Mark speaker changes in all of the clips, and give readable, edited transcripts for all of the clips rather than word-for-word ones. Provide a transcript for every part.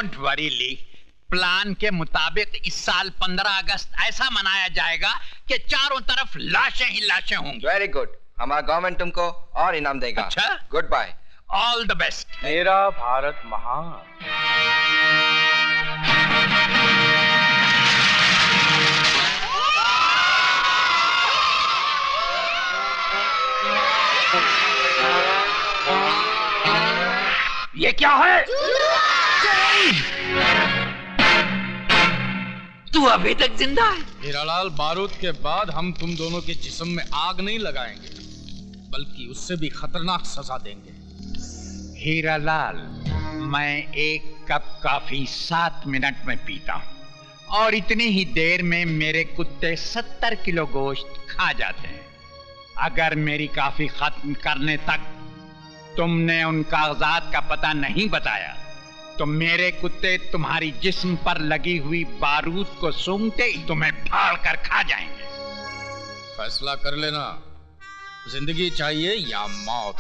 Speaker 1: Don't worry ली, plan के मुताबिक इस साल 15 अगस्त ऐसा मनाया जाएगा कि चारों तरफ लाशें ही लाशें होंगी।
Speaker 2: वेरी गुड, हमारा गवर्नमेंट तुमको और इनाम देगा।
Speaker 1: अच्छा,
Speaker 2: goodbye,
Speaker 1: all the best.
Speaker 3: मेरा भारत महान।
Speaker 1: ये क्या है? तू अभी तक जिंदा है?
Speaker 3: हीरालाल, बारूद के बाद हम तुम दोनों के जिस्म में आग नहीं लगाएंगे, बल्कि उससे भी खतरनाक सजा देंगे।
Speaker 1: हीरालाल, मैं एक कप कॉफी 7 मिनट में पीता हूँ और इतनी ही देर में मेरे कुत्ते 70 किलो गोश्त खा जाते हैं। अगर मेरी कॉफी खत्म करने तक तुमने उन कागजात का पता नहीं बताया तो मेरे कुत्ते तुम्हारी जिस्म पर लगी हुई बारूद को सूंघते ही तुम्हें फाड़ कर खा जाएंगे।
Speaker 3: फैसला कर लेना, जिंदगी चाहिए या मौत।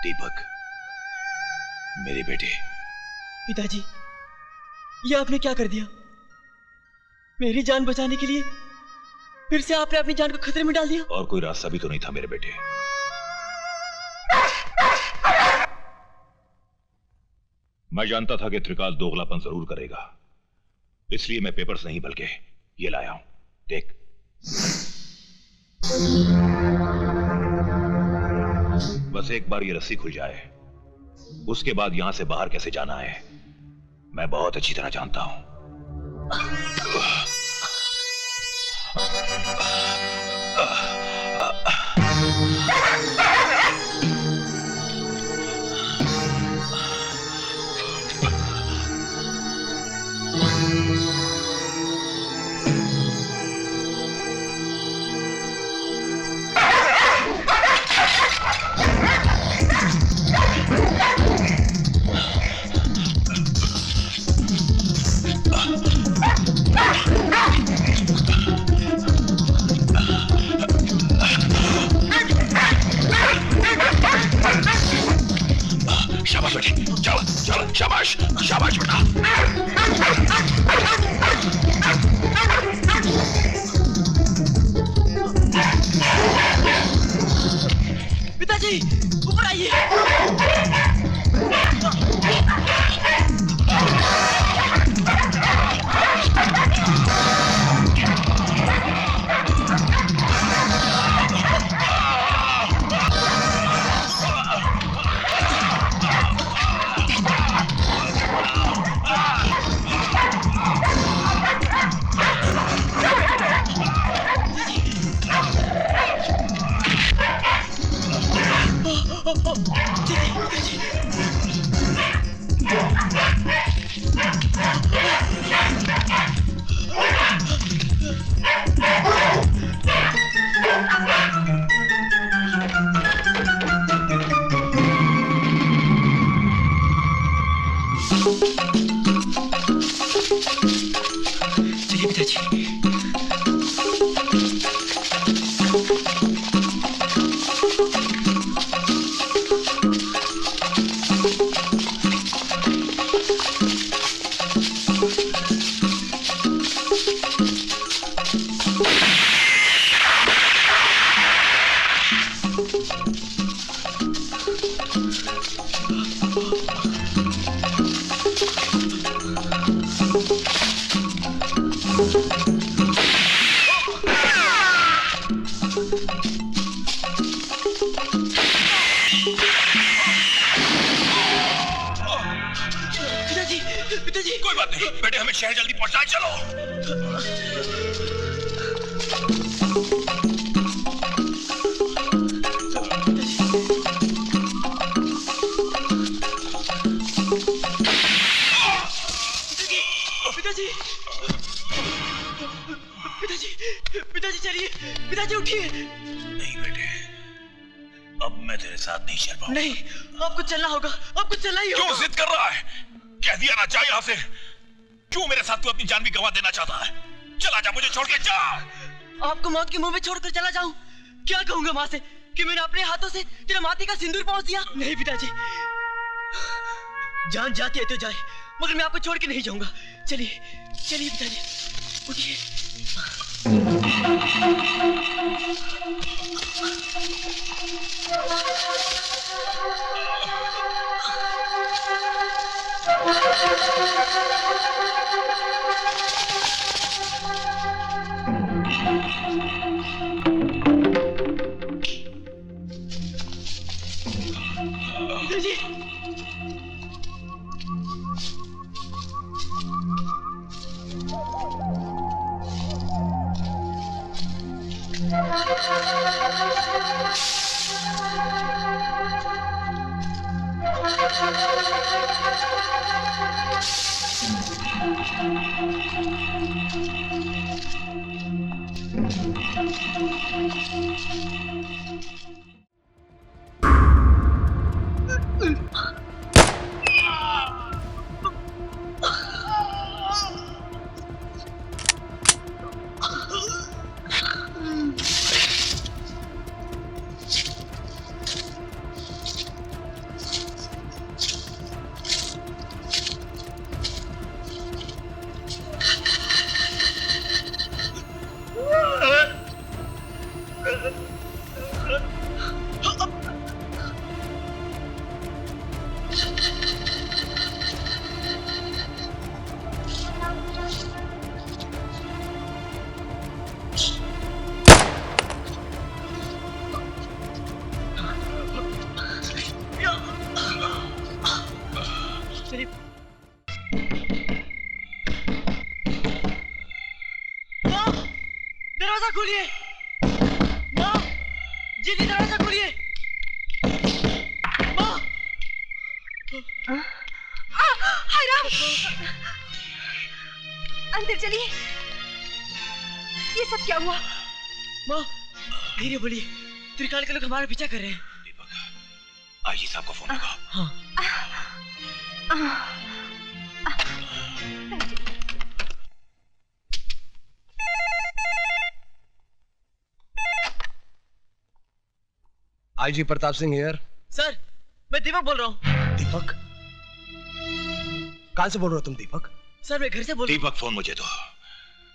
Speaker 4: दीपक, मेरे बेटे।
Speaker 5: पिताजी, ये आपने क्या कर दिया? मेरी जान बचाने के लिए फिर से आपने अपनी जान को खतरे में डाल दिया।
Speaker 4: और कोई रास्ता भी तो नहीं था मेरे बेटे। मैं जानता था कि त्रिकाल दोगलापन जरूर करेगा, इसलिए मैं पेपर्स नहीं बल्कि ये लाया हूं, देख। बस एक बार ये रस्सी खुल जाए, उसके बाद यहां से बाहर कैसे जाना है मैं बहुत अच्छी तरह जानता हूं। शाबाश बेटे, चलो चलो, शाबाश शाबाश बेटा।
Speaker 5: पिताजी, ऊपर आइए। चलिए पिताजी।
Speaker 4: पिताजी, कोई बात नहीं बेटे, हमें शहर जल्दी पहुंचना है, चलो।
Speaker 5: पिताजी, पिताजी, पिताजी चलिए, पिताजी उठिए।
Speaker 4: नहीं बेटे, अब मैं तेरे साथ नहीं चल पाऊंगा।
Speaker 5: नहीं, आपको चलना होगा, आपको चलना ही होगा।
Speaker 4: क्यों जिद कर रहा है? कह दिया ना, जा यहाँ से। क्यों मेरे साथ तू अपनी जान भी गंवा देना चाहता है? चला जा, मुझे छोड़ के जा।
Speaker 5: आपको मौत के मुंह में छोड़कर चला जाऊं? क्या कहूंगा माँ से कि मैंने अपने हाथों से तेरे माथे का सिंदूर पहुंच दिया? नहीं पिताजी, जान जाती है तो जाए, मगर मैं आपको छोड़ के नहीं जाऊंगा। चलिए चलिए पिताजी, उठिए। दरवाजा खोलिए, माँ, जल्दी दरवाजा खोलिए, माँ।
Speaker 6: हाय राम, अंदर चलिए। ये सब क्या हुआ?
Speaker 5: माँ, धीरे बोलिए, त्रिकाल के लोग हमारा पीछा कर रहे हैं।
Speaker 4: दीपक, आईजी साहब को फोन लगाओ।
Speaker 5: हाँ।
Speaker 7: IG Pratap Singh here.
Speaker 5: Sir, मैं दीपक बोल रहा हूँ।
Speaker 7: दीपक? कहां से बोल रहे हो तुम दीपक?
Speaker 5: सर, मैं घर से बोल रहा हूँ।
Speaker 4: दीपक, फोन मुझे दो।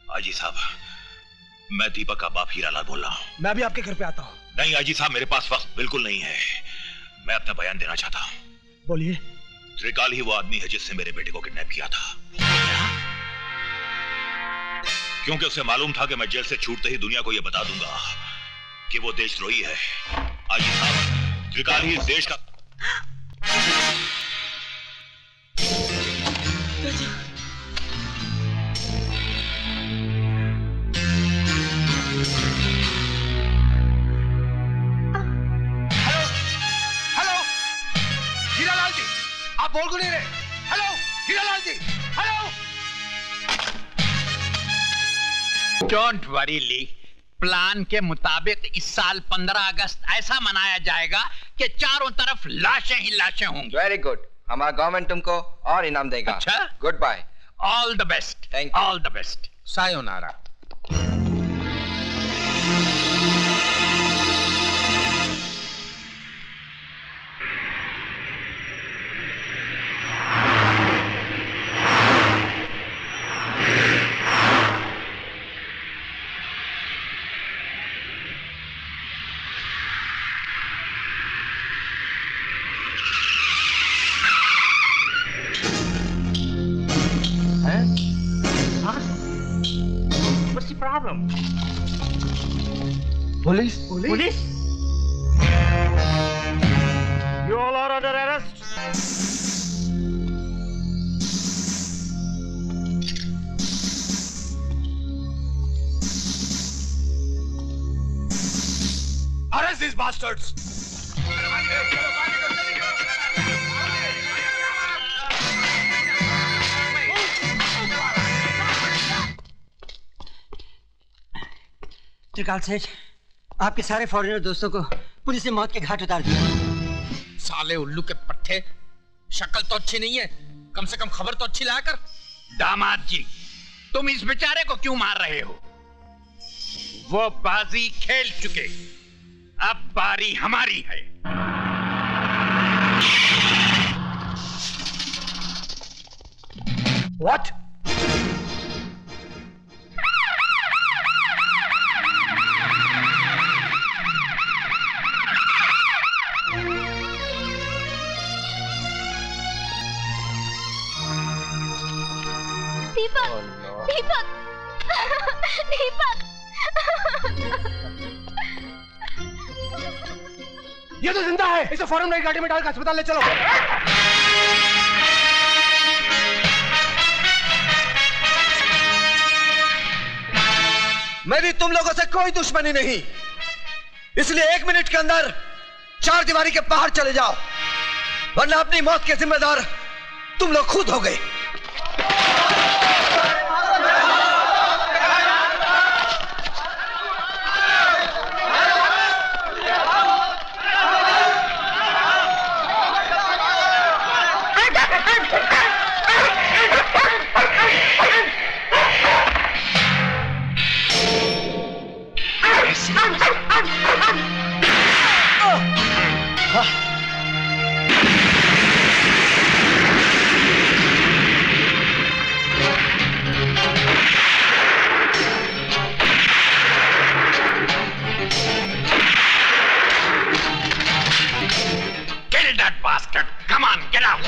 Speaker 4: आईजी साहब, मैं दीपक का बाप हीरालाल बोल रहा हूँ।
Speaker 7: मैं भी आपके घर पे आता हूँ।
Speaker 4: नहीं आईजी साहब, मेरे पास वक्त बिल्कुल नहीं है। मैं अपना बयान देना चाहता हूँ।
Speaker 7: बोलिए।
Speaker 4: त्रिकाल ही वो आदमी है जिसने मेरे बेटे को किडनैप किया था। क्योंकि उसे मालूम था कि मैं जेल से छूटते ही दुनिया को यह बता दूंगा कि वो देशद्रोही है। आईजी साहब, त्रिकाल ही इस देश का
Speaker 7: बोल क्यों नहीं रहे? Hello Hiralal ji, hello.
Speaker 1: Don't worry ली, प्लान के मुताबिक इस साल 15 अगस्त ऐसा मनाया जाएगा कि चारों तरफ लाशें ही लाशें होंगी।
Speaker 2: वेरी गुड, हमारा गवर्नमेंट तुमको और इनाम देगा।
Speaker 1: अच्छा,
Speaker 2: goodbye.
Speaker 1: All the best.
Speaker 2: Thank you.
Speaker 1: All the best.
Speaker 3: Sayonara.
Speaker 7: Police?
Speaker 5: Police?
Speaker 7: You all are under arrest. Arrest these bastards.
Speaker 8: त्रिकाल सेठ, आपके सारे फॉरेनर दोस्तों को पुलिस ने मौत के घाट उतार दिया।
Speaker 3: साले उल्लू के पट्टे, शक्ल तो अच्छी नहीं है, कम से कम खबर तो अच्छी लाया कर।
Speaker 1: दामाद जी, तुम इस बेचारे को क्यों मार रहे हो? वो बाजी खेल चुके, अब बारी हमारी है।
Speaker 7: What?
Speaker 6: दीपक, दीपक, दीपक।
Speaker 7: ये तो जिंदा है, इसे फौरन नई गाड़ी में डालकर अस्पताल ले चलो।
Speaker 2: मेरी तुम लोगों से कोई दुश्मनी नहीं, इसलिए 1 मिनट के अंदर 4 दीवारी के बाहर चले जाओ, वरना अपनी मौत के जिम्मेदार तुम लोग खुद हो गए।
Speaker 1: Kill that bastard! Come on, get out!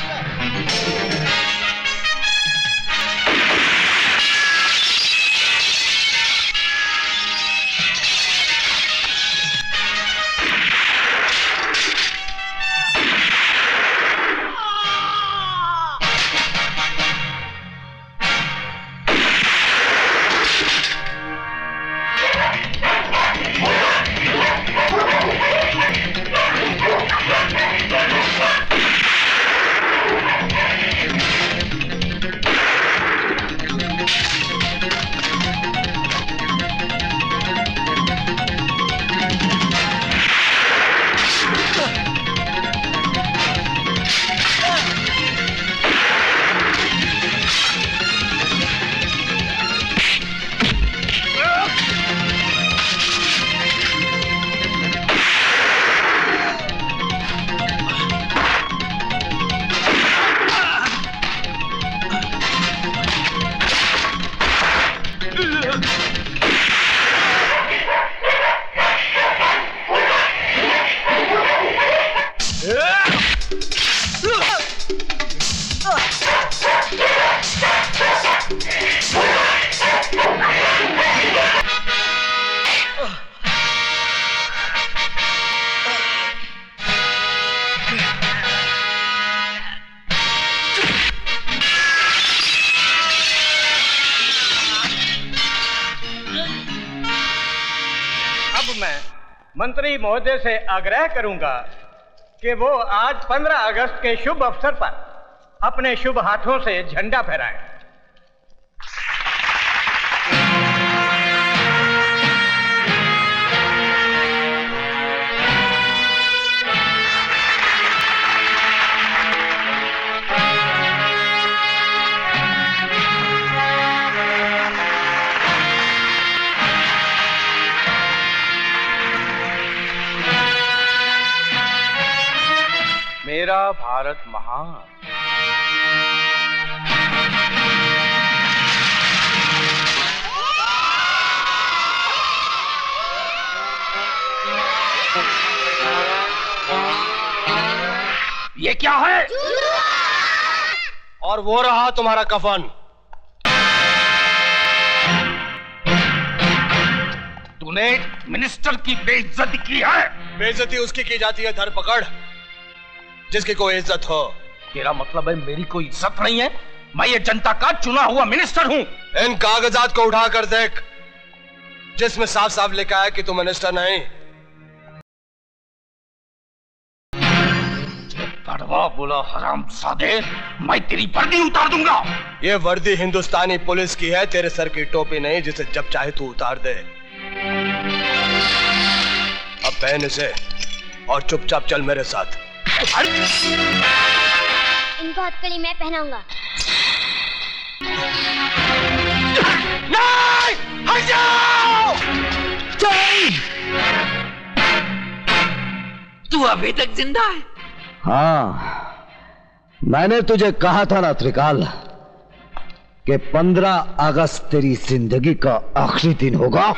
Speaker 9: मंत्री महोदय से आग्रह करूंगा कि वो आज 15 अगस्त के शुभ अवसर पर अपने शुभ हाथों से झंडा फहराएं। मेरा भारत महान।
Speaker 7: ये क्या है? और वो रहा तुम्हारा कफन।
Speaker 3: तूने मिनिस्टर की बेइज्जती की है।
Speaker 7: बेइज्जती उसकी की जाती है धरपकड़ जिसकी कोई इज्जत हो।
Speaker 3: तेरा मतलब है मेरी कोई इज्जत नहीं है? मैं ये जनता का चुना हुआ मिनिस्टर हूँ।
Speaker 7: इन कागजात को उठाकर देख जिसमें साफ साफ लिखा है कि तू मिनिस्टर नहीं।
Speaker 3: कड़वा बोला हरामजादे, मैं तेरी वर्दी उतार दूंगा।
Speaker 7: ये वर्दी हिंदुस्तानी पुलिस की है, तेरे सर की टोपी नहीं जिसे जब चाहे तू उतार दे। अब पहन इसे और चुपचाप चल मेरे साथ।
Speaker 6: इनको हथकड़ी मैं पहनाऊंगा।
Speaker 7: नहीं, हट जाओ!
Speaker 10: अजय, तू अभी तक जिंदा है?
Speaker 2: हाँ, मैंने तुझे कहा था ना त्रिकाल कि 15 अगस्त तेरी जिंदगी का आखिरी दिन होगा।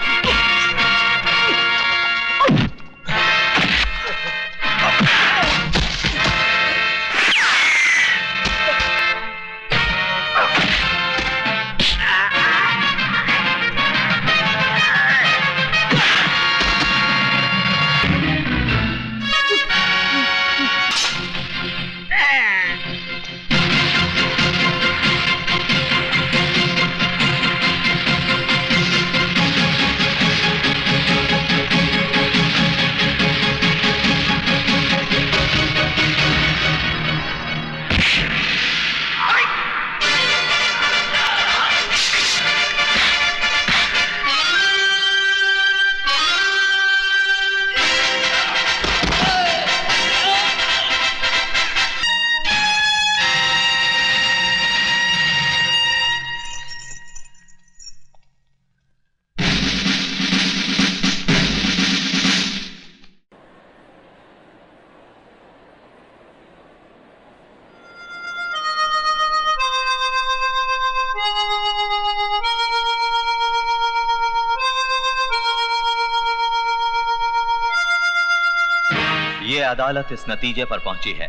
Speaker 11: अदालत इस नतीजे पर पहुंची है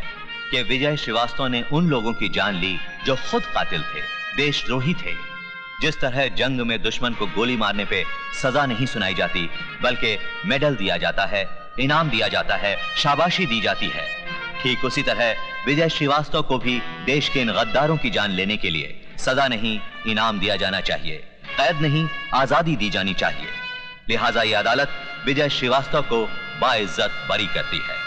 Speaker 11: कि विजय श्रीवास्तव ने उन लोगों की जान ली जो खुद कातिल थे, देशद्रोही थे। जिस तरह जंग में दुश्मन को गोली मारने पे सजा नहीं सुनाई जाती बल्कि मेडल दिया जाता है, इनाम दिया जाता है, शाबाशी दी जाती है, ठीक उसी तरह विजय श्रीवास्तव को भी देश के इन गद्दारों की जान लेने के लिए सजा नहीं, इनाम दिया जाना चाहिए, कैद नहीं, आजादी दी जानी चाहिए। लिहाजा यह अदालत विजय श्रीवास्तव को बाइज्जत बरी करती है।